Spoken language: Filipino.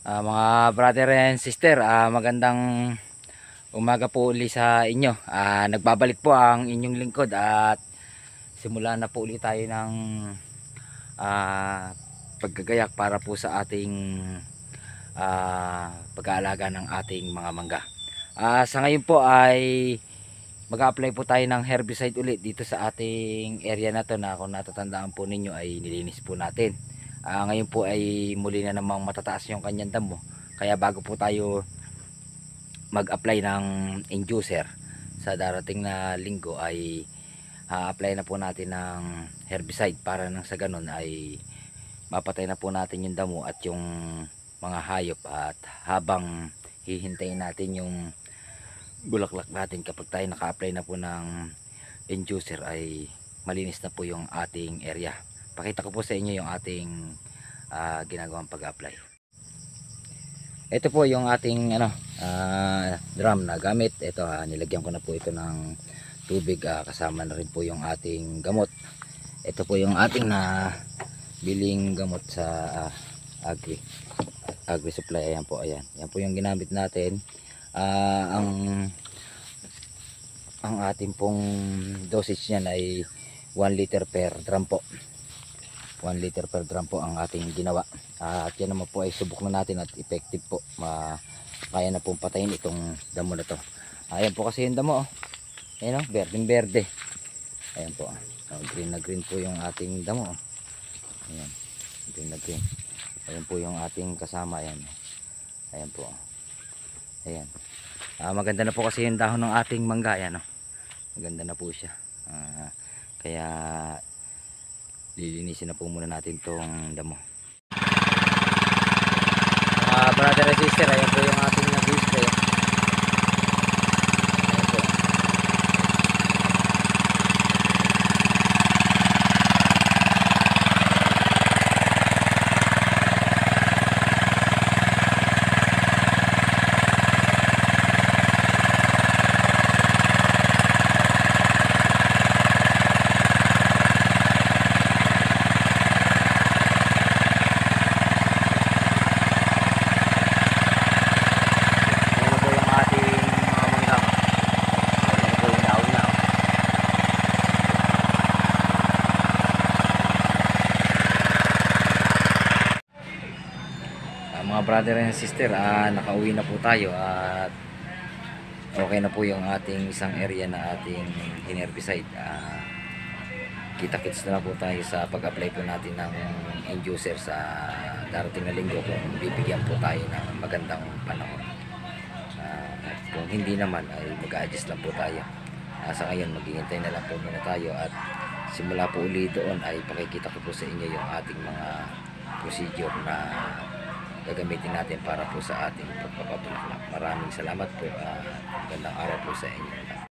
Mga brother and sister, magandang umaga po uli sa inyo. Nagbabalik po ang inyong lingkod at simula na po uli tayo ng paggagayak para po sa ating pag-aalaga ng ating mga mangga. Sa ngayon po ay mag-a-apply po tayo ng herbicide ulit dito sa ating area na to, na kung natatandaan po ninyo ay nilinis po natin. Ngayon po ay muli na namang matataas yung kanyang damo, kaya bago po tayo mag-apply ng inducer sa darating na linggo ay apply na po natin ng herbicide para nang sa ganun ay mapatay na po natin yung damo at yung mga hayop, at habang hihintayin natin yung bulaklak natin, kapag tayo naka-apply na po ng inducer ay malinis na po yung ating area. Pakita ko po sa inyo yung ating ginagawang pag-apply. Ito po yung ating drum na gamit. Ito, nilagyan ko na po ito ng tubig, kasama na rin po yung ating gamot. Ito po yung ating biling gamot sa agri supply. Ayan po, ayan. Yan po yung ginamit natin. Ang ating pong dosage niyan ay 1 liter per drum po. 1 liter per drum po ang ating ginawa. At yan naman po ay subok na natin at effective po. Kaya na pong patayin itong damo na to. Ayan po kasi yung damo. Ayan o, berdeng berde. Ayan po. Green na green po yung ating damo. Ayan, green na green. Ayan po yung ating kasama. Ayan. Ayan po. Ayan. Maganda na po kasi yung dahon ng ating mangga. Ayan o. Maganda na po siya. Kaya lilinisin na po muna natin tong damo. Brother and sister, ayan po yung ating nag-spray. Mga brother and sister, nakauwi na po tayo at okay na po yung ating isang area na ating herbicide. Kita-kits na po tayo sa pag-apply po natin ng inducer sa darating na linggo, kung bibigyan po tayo ng magandang panahon. At kung hindi naman ay mag-a-adjust lang po tayo. Sa ngayon maghihintay na lang po muna tayo, at simula po uli doon ay pakikita ko po sa inyo yung ating mga procedure na gagamitin natin para po sa ating pagpapabulaklak. Maraming salamat po. Magandang araw po sa inyo.